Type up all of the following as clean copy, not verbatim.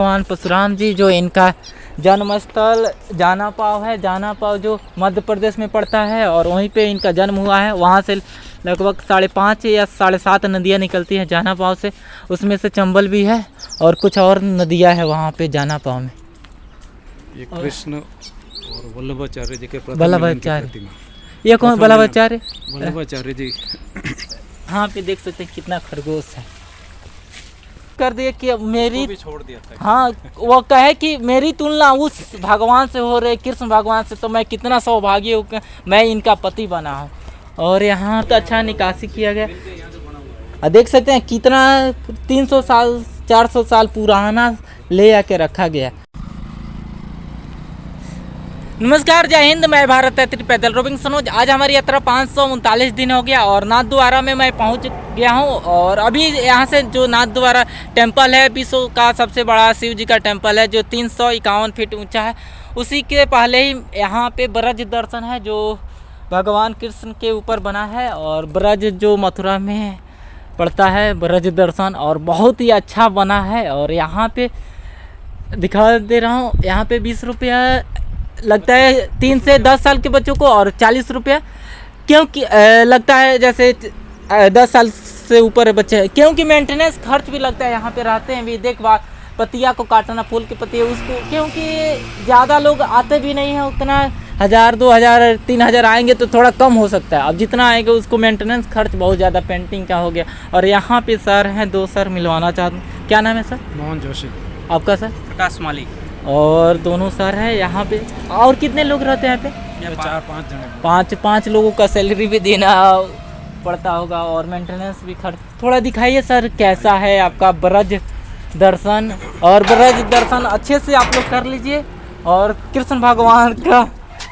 भगवान परशुराम जी जो इनका जन्मस्थल जानापाव है। जानापाव जो मध्य प्रदेश में पड़ता है और वहीं पे इनका जन्म हुआ है। वहाँ से लगभग 5.5 या 7.5 नदियाँ निकलती हैं जानापाव से, उसमें से चंबल भी है और कुछ और नदियाँ हैं वहाँ पे जानापाव में। ये कृष्ण और वल्लभाचार्य जी के वल्लभाचार्य, ये कौन वल्लभाचार्य? वल्लभाचार्य जी। यहाँ पे देख सकते हैं कितना खरगोश है। कर दिए कि मेरी भी छोड़ दिया था। हाँ, वो कहे कि मेरी तुलना उस भगवान से हो रही, कृष्ण भगवान से, तो मैं कितना सौभाग्य हूँ, मैं इनका पति बना हूँ। और यहाँ तो अच्छा निकासी किया गया। देख सकते हैं कितना 300 साल 400 साल पुराना ले आके रखा गया। नमस्कार, जय हिंद, मैं भारत यात्री पैदल रोबिंग सनोज। आज हमारी यात्रा 539 दिन हो गया और नाथद्वारा में मैं पहुंच गया हूं। और अभी यहां से जो नाथद्वारा टेम्पल है, विश्व का सबसे बड़ा शिव जी का टेम्पल है जो 351 फीट ऊंचा है, उसी के पहले ही यहां पे ब्रज दर्शन है जो भगवान कृष्ण के ऊपर बना है। और ब्रज जो मथुरा में पड़ता है, ब्रज दर्शन, और बहुत ही अच्छा बना है। और यहाँ पे दिखा दे रहा हूँ, यहाँ पे 20 रुपया लगता है 3 से 10 साल के बच्चों को, और 40 रुपया क्योंकि लगता है जैसे 10 साल से ऊपर बच्चे, क्योंकि मेंटेनेंस खर्च भी लगता है। यहाँ पे रहते हैं भी, देखभाल, पत्तियाँ को काटना, फूल की पत्तियाँ उसको, क्योंकि ज़्यादा लोग आते भी नहीं हैं उतना। 1000 2000 3000 आएंगे तो थोड़ा कम हो सकता है, अब जितना आएगा उसको मेंटेनेंस खर्च बहुत ज़्यादा पेंटिंग का हो गया। और यहाँ पे सर हैं, 2 सर मिलवाना चाहते हैं। क्या नाम है सर? मोहन जोशी। आपका सर? प्रकाश माली। और दोनों सर हैं यहाँ पे। और कितने लोग रहते हैं यहाँ पे? 4-5 जने। 5 लोगों का सैलरी भी देना पड़ता होगा और मेंटेनेंस भी खर्च। थोड़ा दिखाइए सर, कैसा है आपका ब्रज दर्शन? और ब्रज दर्शन अच्छे से आप लोग कर लीजिए। और कृष्ण भगवान का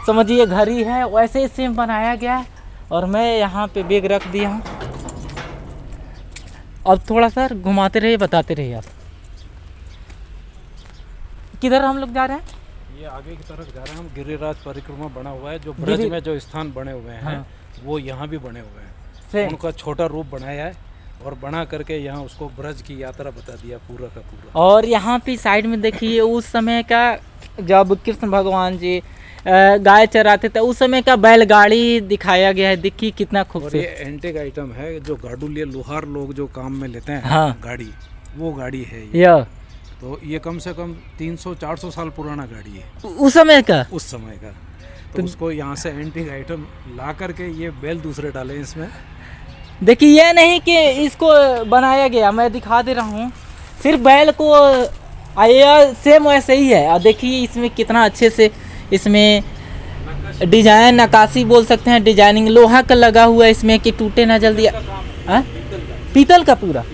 समझिए घर ही है, वैसे ही सेम बनाया गया है। और मैं यहाँ पे बैग रख दिया हूँ। अब थोड़ा सर घुमाते रहिए, बताते रहिए आप किधर हम लोग जा रहे हैं। ये आगे की तरफ जा रहे हैं हम। गिरिराज परिक्रमा बना हुआ है, जो ब्रज में जो स्थान बने हुए हैं, हाँ, वो यहाँ भी बने हुए हैं। उनका छोटा रूप बनाया है और बना करके यहाँ उसको ब्रज की यात्रा बता दिया पूरा का पूरा। और यहाँ पे साइड में देखिए, उस समय का जब कृष्ण भगवान जी गाय चराते थे, उस समय का बैलगाड़ी दिखाया गया है। देखिए कितना खूबसूरत। ये एंटीक आइटम है जो गाड़ू लिए लोहार लोग जो काम में लेते हैं, हाँ, गाड़ी, वो गाड़ी है ये। तो ये कम से कम 300-400 साल पुराना गाड़ी है उस समय का। तो उसको यहाँ से एंटीक आइटम ला करके ये बैल दूसरे डाले इसमें। देखिए ये नहीं कि इसको बनाया गया, मैं दिखा दे रहा हूँ, सिर्फ बैल को आया सेम वैसे ही है। और देखिए इसमें कितना अच्छे से इसमें डिजाइन, नक्काशी बोल सकते हैं, डिजाइनिंग लोहा का लगा हुआ है इसमें कि टूटे ना जल्दी। पीतल का पूरा,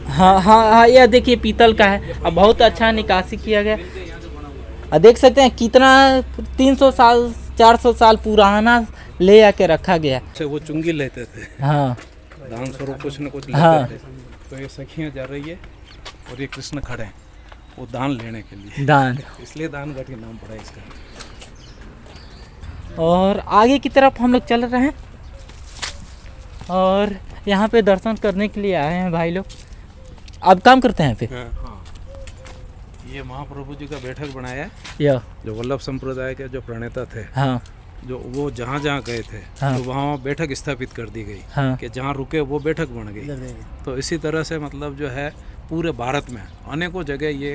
हाँ, यह देखिए पीतल का है। अब बहुत अच्छा निकासी किया गया। देख सकते हैं कितना 300 साल 400 साल पुराना ले आके रखा गया। अच्छा, वो चुंगी लेते थे, हाँ, दान स्वरूप कुछ न कुछ लेते हाँ थे। तो ये सखियाँ जा रही है और ये कृष्ण खड़े हैं वो दान लेने के लिए, दान, इसलिए दान घाट नाम पड़ा है इसका। और आगे की तरफ हम लोग चल रहे हैं और यहाँ पे दर्शन करने के लिए आए हैं भाई लोग। अब काम करते हैं पे। हाँ, ये महाप्रभु जी का बैठक बनाया है, या जो वल्लभ संप्रदाय के जो प्रणेता थे, हाँ, जो वो जहाँ जहाँ गए थे, हाँ, तो वहाँ बैठक स्थापित कर दी गई, हाँ, कि जहाँ रुके वो बैठक बन गई। तो इसी तरह से मतलब जो है पूरे भारत में अनेकों जगह ये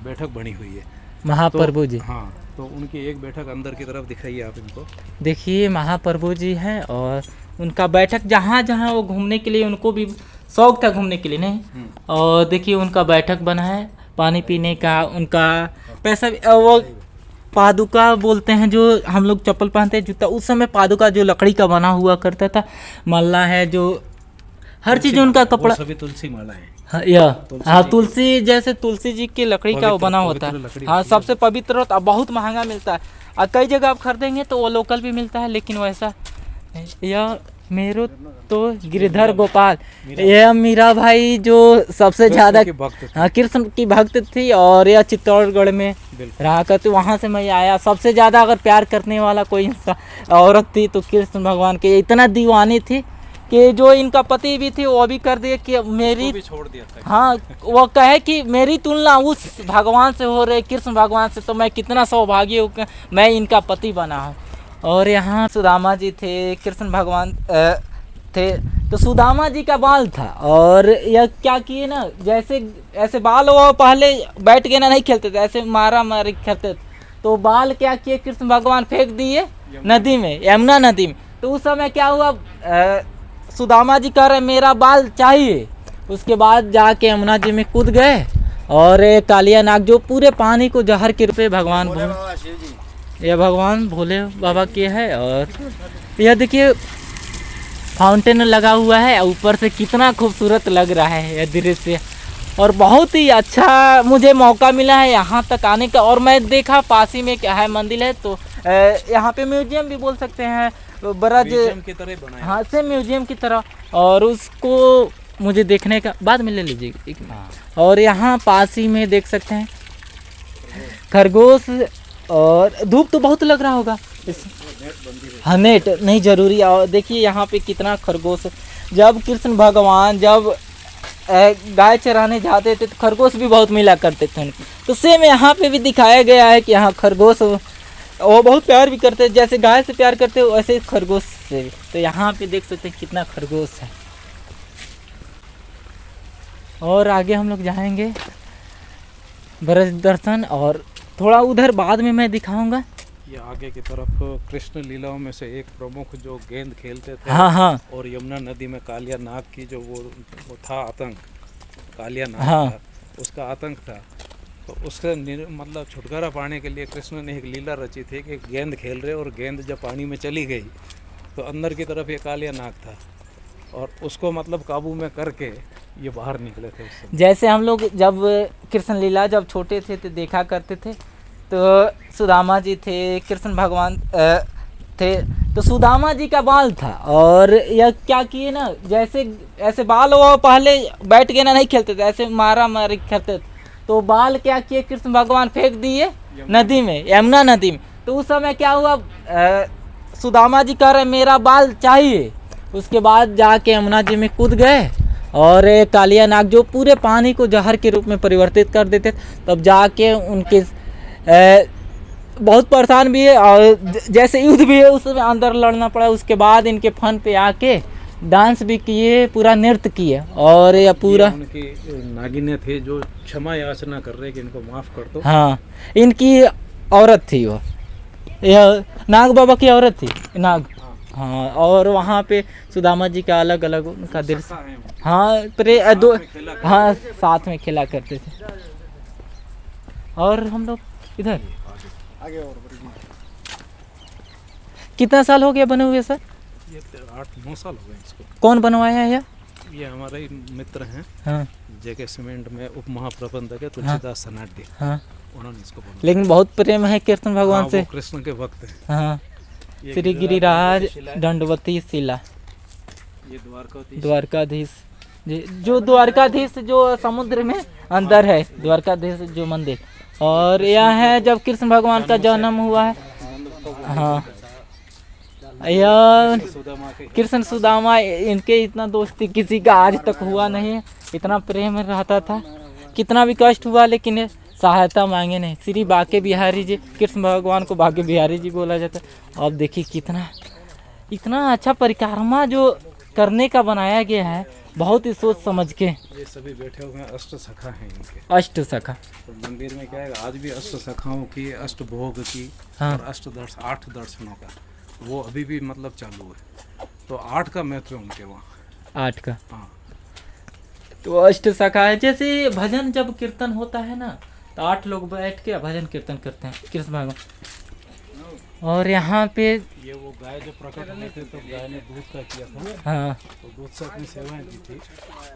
बैठक बनी हुई है महाप्रभु जी। हाँ, तो उनकी एक बैठक अंदर की तरफ दिखाइए आप इनको। देखिए महाप्रभु जी हैं और उनका बैठक जहाँ जहाँ वो घूमने के लिए, उनको भी शौक था घूमने के लिए, नहीं। और देखिए उनका बैठक बना है, पानी पीने का, उनका पैसा वो पादुका बोलते हैं जो हम लोग चप्पल पहनते हैं, जूता, उस समय पादुका जो लकड़ी का बना हुआ करता था, माला है, जो हर चीज़ उनका कपड़ा, सभी तुलसी माला है। हाँ, तुलसी जैसे तुलसी जी की लकड़ी का वो बना होता है। हाँ, सबसे पवित्र होता है, बहुत महंगा मिलता है। और कई जगह आप खरीदेंगे तो वो लोकल भी मिलता है, लेकिन वैसा यह मेरे तो गिरधर गोपाल, यह मीरा भाई जो सबसे ज़्यादा, हाँ, कृष्ण की भक्त थी। और यह चित्तौड़गढ़ में रहा करती, वहाँ से मैं आया। सबसे ज़्यादा अगर प्यार करने वाला कोई इंसान औरत थी तो कृष्ण भगवान के इतना दीवानी थी कि जो इनका पति भी थी वो भी कर दिए कि मेरी भी छोड़ दिया था। हाँ, वो कहे कि मेरी तुलना उस भगवान से हो रही, कृष्ण भगवान से, तो मैं कितना सौभाग्य हूँ कि मैं इनका पति बना हूँ। और यहाँ सुदामा जी थे, कृष्ण भगवान थे, तो सुदामा जी का बाल था और यह क्या किए ना, जैसे ऐसे बाल वो पहले बैठ के ना नहीं खेलते थे, ऐसे मारा मारी खेलते थे, तो बाल क्या किए कृष्ण भगवान फेंक दिए नदी में, यमुना नदी में। तो उस समय क्या हुआ, सुदामा जी कह रहे मेरा बाल चाहिए। उसके बाद जाके यमुना जी में कूद गए और कालिया नाग जो पूरे पानी को जहर के रूप में भगवान यह भगवान भोले बाबा के है। और यह देखिए फाउंटेन लगा हुआ है, ऊपर से कितना खूबसूरत लग रहा है यह दृश्य, और बहुत ही अच्छा मुझे मौका मिला है यहाँ तक आने का। और मैं देखा पास ही में क्या है मंदिर है, तो यहाँ पे म्यूजियम भी बोल सकते हैं, ब्रज की तरह बनाया। हाँ से म्यूजियम की तरह, और उसको मुझे देखने का बाद में ले लीजिए। और यहाँ पास ही में देख सकते हैं खरगोश, और धूप तो बहुत लग रहा होगा हाँ, नेट नहीं जरूरी। और देखिए यहाँ पे कितना खरगोश, जब कृष्ण भगवान जब गाय चराने जाते थे तो खरगोश भी बहुत मिला करते थे। तो सेम यहाँ पे भी दिखाया गया है कि यहाँ खरगोश वो बहुत प्यार भी करते, जैसे गाय से प्यार करते वैसे खरगोश से भी। तो यहाँ पे देख सकते हैं कितना खरगोश है। और आगे हम लोग जाएंगे ब्रज दर्शन, और थोड़ा उधर बाद में मैं दिखाऊंगा। ये आगे की तरफ कृष्ण लीलाओं में से एक प्रमुख जो गेंद खेलते थे, हाँ हाँ, और यमुना नदी में कालिया नाग की जो वो था आतंक, कालिया नाग हाँ। था, उसका आतंक था। तो उससे मतलब छुटकारा पाने के लिए कृष्ण ने एक लीला रची थी कि गेंद खेल रहे, और गेंद जब पानी में चली गई तो अंदर की तरफ ये कालिया नाग था, और उसको मतलब काबू में करके ये बाहर निकले थे उससे। जैसे हम लोग जब कृष्ण लीला जब छोटे थे तो देखा करते थे, तो सुदामा जी थे, कृष्ण भगवान थे, तो सुदामा जी का बाल था, और यह क्या किए ना, जैसे ऐसे बाल वो पहले बैठ के ना नहीं खेलते थे, ऐसे मारा मारी खेलते थे, तो बाल क्या किए कृष्ण भगवान फेंक दिए नदी में, यमुना नदी में। तो उस समय क्या हुआ, सुदामा जी कह रहे मेरा बाल चाहिए। उसके बाद जाके यमुना जी में कूद गए, और कालिया नाग जो पूरे पानी को जहर के रूप में परिवर्तित कर देते, तब जाके उनके बहुत परेशान भी है, और जैसे युद्ध भी है उसमें अंदर लड़ना पड़ा। उसके बाद इनके फन पे आके डांस भी किए, पूरा नृत्य किए, और ये पूरा उनकी नागिनें थे जो क्षमा याचना कर रहे कि इनको माफ कर दो। हाँ, इनकी औरत थी वो, यह नाग बाबा की औरत थी नाग। हाँ, और वहाँ पे सुदामा जी का अलग अलग उनका दृश्य, हाँ दो, हाँ साथ में खेला करते थे। और हम लोग इधर कितना साल हो गया बने हुए सर? ये 8-9 साल हो गए इसको। कौन बनवाया है ये हमारे ही मित्र हैं, हाँ जेके सीमेंट में उप महाप्रबंधक है तुलसीदास सनाड्डी, हाँ, उन्होंने इसको बनवाया। लेकिन बहुत प्रेम है कृष्ण भगवान हाँ, से। वो कृष्ण के भक्त हैं। हाँ, श्री गिरिराज दंडवती शिला, ये द्वारकाधीश जो द्वारकाधीश जो समुद्र में अंदर है, द्वारकाधीश जो मंदिर। और यह है जब कृष्ण भगवान का जन्म हुआ है। हाँ, यह कृष्ण सुदामा, इनके इतना दोस्ती किसी का आज तक हुआ नहीं है, इतना प्रेम रहता था, कितना भी कष्ट हुआ लेकिन ये सहायता मांगे नहीं। श्री बाके बिहारी जी, कृष्ण भगवान को बाके बिहारी जी बोला जाता है। अब देखिए कितना इतना अच्छा परिक्रमा जो करने का बनाया गया है, बहुत ही सोच समझ के। ये सभी बैठे हुए हैं, अष्ट सखा हैं इनके। अष्ट सखा, तो मंदिर में क्या है, आज भी अष्ट सखाओं की, अष्ट भोग की, हाँ। और 8 दर्शनों का वो अभी भी मतलब चालू है। तो 8 का महत्व है उनके वहाँ। 8 का, हाँ, तो अष्ट सखा है। जैसे भजन जब कीर्तन होता है ना, तो 8 लोग बैठ के भजन कीर्तन करते हैं कृष्ण भगवान। और यहाँ पे ये वो गाय जो प्रकट हुए थे तो गाय ने दूध का किया था, हाँ तो दूध से अपनी सेवाएं दी थी,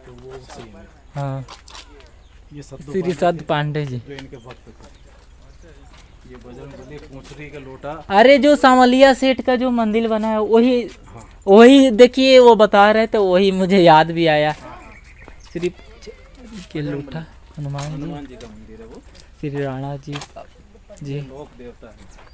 तो वो उसी में। हाँ, ये श्री सद पांडे जी जो इनके भक्त थे। ये बजरंगबली पूंछड़ी का लोटा। अरे जो सामलिया सेठ का जो मंदिर बना है वही, हाँ। वही देखिए वो बता रहे थे, वही मुझे याद भी आया। श्री के लोटा हनुमान जी का मंदिर है वो। श्री राणा जी जी। लोक देवता है।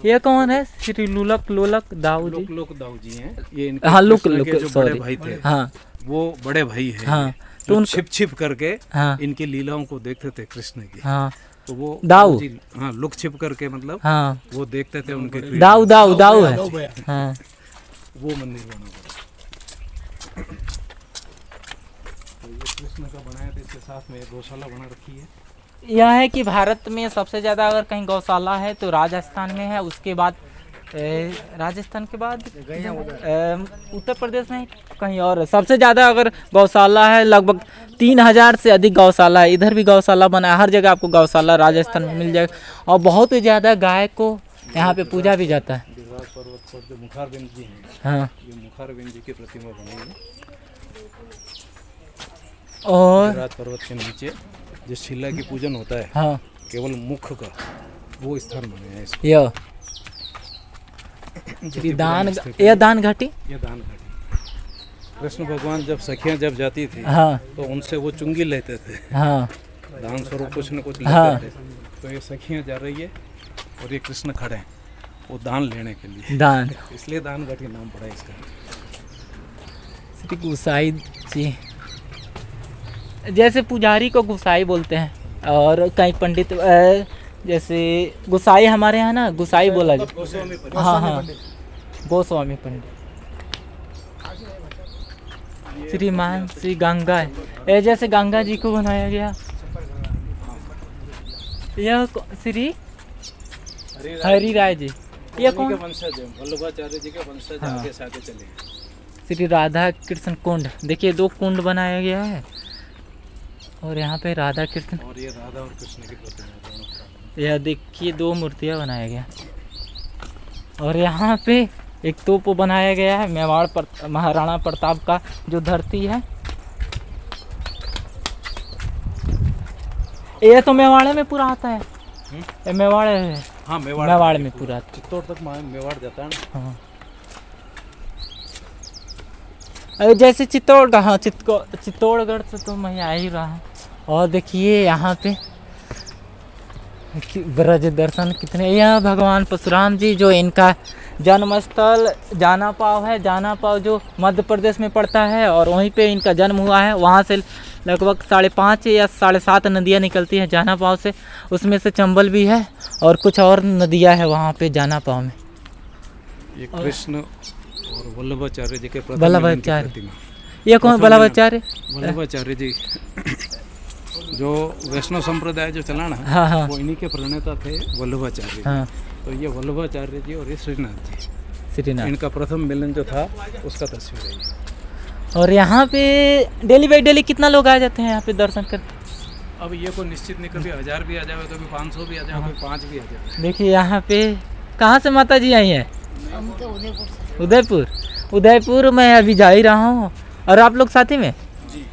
ये कौन है? श्री लुलक लोलक दाऊ जी। लोक दाऊ जी हैं ये, इनके हाँ लुक कृष्ण लुक के जो बड़े सॉरी भाई थे हाँ वो बड़े भाई है। हाँ तो तो छिप छिप करके हाँ इनकी लीलाओं को देखते थे कृष्ण की। हाँ तो वो दाऊ जी हाँ लुक छिप करके मतलब हाँ वो देखते थे उनके क्रीड़ा। दाऊ दाऊ दाऊ है हाँ। वो मंदिर बना हुआ है। तो ये कृष्ण का बनाया था, इसके साथ में एक गौशाला बना रखी है। यह है कि भारत में सबसे ज़्यादा अगर कहीं गौशाला है तो राजस्थान में है, उसके बाद राजस्थान के बाद उत्तर प्रदेश में कहीं और है। सबसे ज़्यादा अगर गौशाला है लगभग 3000 से अधिक गौशाला है। इधर भी गौशाला बना है, हर जगह आपको गौशाला राजस्थान में मिल जाएगा। और बहुत ही ज़्यादा गाय को यहाँ पे पूजा भी जाता है। गिरिराज पर्वत पर जो मुखारबिंद जी हैं, हाँ ये मुखारबिंद जी की प्रतिमा बनी है। और गिरिराज पर्वत के नीचे जिस शिला की पूजन होता है हाँ केवल मुख का, वो स्थान बने हैं इसमें। यह दान, यह दान घाटी ये दान घाटी। कृष्ण भगवान जब सखियां जब जाती थी हाँ तो उनसे वो चुंगी लेते थे, हाँ दान स्वरूप कुछ न कुछ लेते हाँ। थे। तो ये सखियां जा रही है और ये कृष्ण खड़े हैं वो दान लेने के लिए, दान इसलिए दान घाटी नाम पड़ा है इसका। श्री गुसाई जी, जैसे पुजारी को गुसाई बोलते हैं और कई पंडित जैसे गुसाई हमारे यहाँ ना गुसाई बोला जाता। हाँ हाँ गोस्वामी पंडित। श्रीमान श्री गंगा है, ये जैसे गंगा जी को बनाया गया। यह श्री हरि राय जी, ये कौन? वंशज है, वल्लभाचार्य जी के वंशज हाँ। आगे से आगे चले। श्री राधा कृष्ण कुंड, देखिए 2 कुंड बनाया गया है और यहाँ पे राधा कृष्ण, और ये राधा और कृष्ण की प्रतिमा दोनों। यह देखिए 2 मूर्तियाँ बनाया गया। और यहाँ पे एक तोप बनाया गया है मेवाड़ पर महाराणा प्रताप का जो धरती है। ये तो मेवाड़ में पूरा आता है, ये मेवाड़ है। हाँ मेवाड़ में पूरा आता चित्तौड़ तक मेवाड़ जाता है ना। है। हाँ अरे जैसे चित्तौड़ का, हाँ चित्तौड़गढ़ से तो मैं आ ही रहा हूँ। और देखिए यहाँ पे ब्रज दर्शन कितने, यह भगवान परशुराम जी जो इनका जन्मस्थल जाना पाव है। जाना पाव जो मध्य प्रदेश में पड़ता है और वहीं पे इनका जन्म हुआ है। वहाँ से लगभग 5.5 या 7.5 नदियाँ निकलती हैं जाना पाव से, उसमें से चंबल भी है और कुछ और नदियाँ हैं वहाँ पे जाना पाव में। ये कृष्ण और वल्लभाचार्य जी के वल्लभाचार्य, ये कौन वल्लभाचार्य? वल्लभाचार्य जी जो वैष्णव संप्रदाय जो चला ना, हाँ हाँ वो इन्हीं के प्रणेता थे वल्लभाचार्य। हाँ तो ये वल्लभाचार्य जी और ये श्रीनाथ जी, श्रीनाथ। इनका प्रथम मिलन जो था उसका तस्वीर है ये। और यहाँ पे डेली बाई डेली कितना लोग आ जाते हैं यहाँ पे दर्शन करते? अब ये कोई निश्चित नहीं, कभी 1000 भी आ जाए, कभी 500 भी आ जाए, कभी 5 भी आ जाए। देखिए यहाँ पे कहाँ से माता जी आई हैं? हम तो उदयपुर से। उदयपुर मैं अभी जा ही रहा हूँ। और आप लोग साथी में जी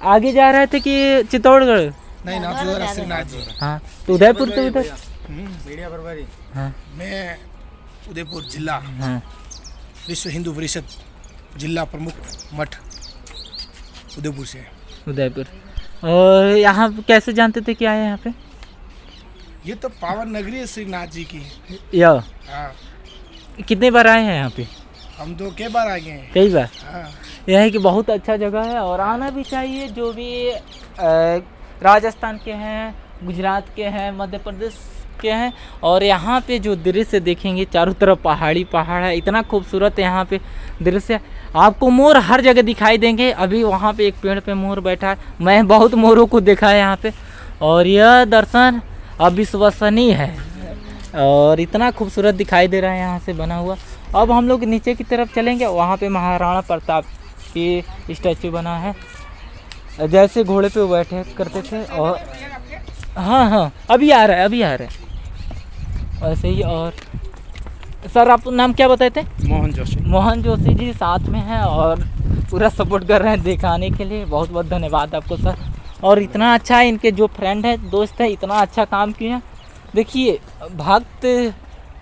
आगे जा रहे थे कि चित्तौड़गढ़? नहीं ना, श्रीनाथ जी। हाँ तो उदयपुर तो उधर। मीडिया बरबारी। हाँ मैं उदयपुर जिला हाँ विश्व हिंदू परिषद जिला प्रमुख मठ उदयपुर से। उदयपुर। और यहाँ कैसे जानते थे कि आए यहाँ पे? ये तो पावन नगरी है श्रीनाथ जी की। यह हाँ, कितने बार आए हैं यहाँ पे? हम तो कई बार आ गए हैं। कई बार। हाँ, यह है कि बहुत अच्छा जगह है और आना भी चाहिए। जो भी राजस्थान के हैं, गुजरात के हैं, मध्य प्रदेश के हैं। और यहाँ पे जो दृश्य देखेंगे चारों तरफ पहाड़ी पहाड़ है, इतना खूबसूरत है यहाँ पे दृश्य। आपको मोर हर जगह दिखाई देंगे। अभी वहाँ पे एक पेड़ पे मोर बैठा है, मैं बहुत मोरों को देखा है यहाँ पे। और यह दर्शन अविश्वसनीय है और इतना खूबसूरत दिखाई दे रहा है यहाँ से बना हुआ। अब हम लोग नीचे की तरफ चलेंगे, वहाँ पे महाराणा प्रताप की स्टैचू बना है, जैसे घोड़े पे बैठे करते थे। और हाँ हाँ अभी आ रहा है वैसे ही। और सर आप नाम क्या बताए थे? मोहन जोशी। मोहन जोशी जी साथ में हैं और पूरा सपोर्ट कर रहे हैं दिखाने के लिए। बहुत बहुत धन्यवाद आपको सर। और इतना अच्छा है, इनके जो फ्रेंड है, दोस्त है, इतना अच्छा काम किए हैं। देखिए भक्त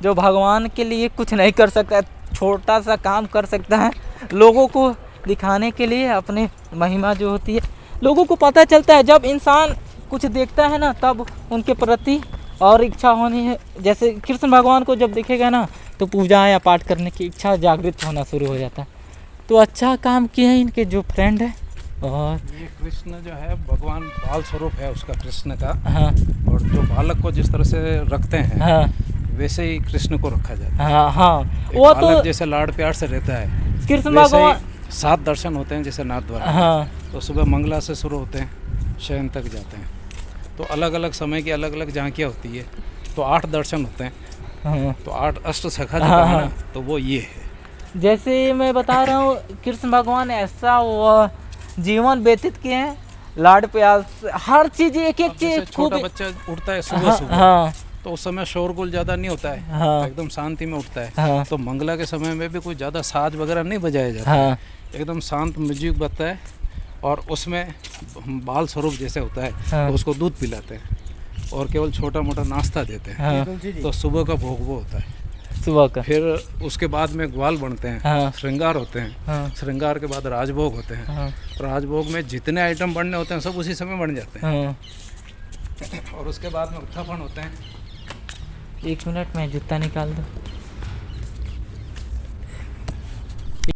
जो भगवान के लिए कुछ नहीं कर सकता, छोटा सा काम कर सकता है लोगों को दिखाने के लिए। अपने महिमा जो होती है लोगों को पता चलता है। जब इंसान कुछ देखता है ना, तब उनके प्रति और इच्छा होनी है, जैसे कृष्ण भगवान को जब दिखेगा ना तो पूजा या पाठ करने की इच्छा जागृत होना शुरू हो जाता है। तो अच्छा काम किए हैं इनके जो फ्रेंड है। और ये कृष्ण जो है भगवान बाल स्वरूप है उसका, कृष्ण का। हाँ और जो बालक को जिस तरह से रखते हैं हाँ वैसे ही कृष्ण को रखा जाता है। हाँ हाँ एक वो बालक तो जैसे लाड प्यार से रहता है कृष्ण वैसे भगवान। ही 7 दर्शन होते हैं जैसे नाथ द्वारा। हाँ तो सुबह मंगला से शुरू होते हैं, शयन तक जाते हैं। तो अलग अलग समय की अलग अलग झांकियाँ होती है। तो 8 दर्शन होते हैं। हाँ तो 8 अष्ट सखा जो हाँ, कहा हाँ। ना, तो वो ये है। जैसे मैं बता रहा हूँ कृष्ण भगवान ऐसा वो जीवन व्यतीत किए हैं, लाड प्यार से हर चीज एक एक अब जैसे चीज खूब। छोटा बच्चा उठता है सुबह हाँ सुबह, हाँ तो उस समय शोरगुल ज़्यादा नहीं होता है, हाँ एकदम शांति में उठता है। हाँ तो मंगला के समय में भी कोई ज़्यादा साज वगैरह नहीं बजाया जाता, हाँ एकदम शांत म्यूजिक बजता है। और उसमें बाल स्वरूप जैसे होता है हाँ। तो उसको दूध पिलाते हैं और केवल छोटा मोटा नाश्ता देते हैं। हाँ तो सुबह का भोग वो होता है। सुबह का। फिर उसके बाद में ग्वाल बनते हैं, हाँ श्रृंगार होते हैं। हाँ श्रृंगार के बाद राजभोग होते हैं। हाँ राजभोग में जितने आइटम बनने होते हैं सब उसी समय बन जाते हाँ हैं। और उसके बाद में उत्थापन होते हैं। 1 मिनट में जूता निकाल दो।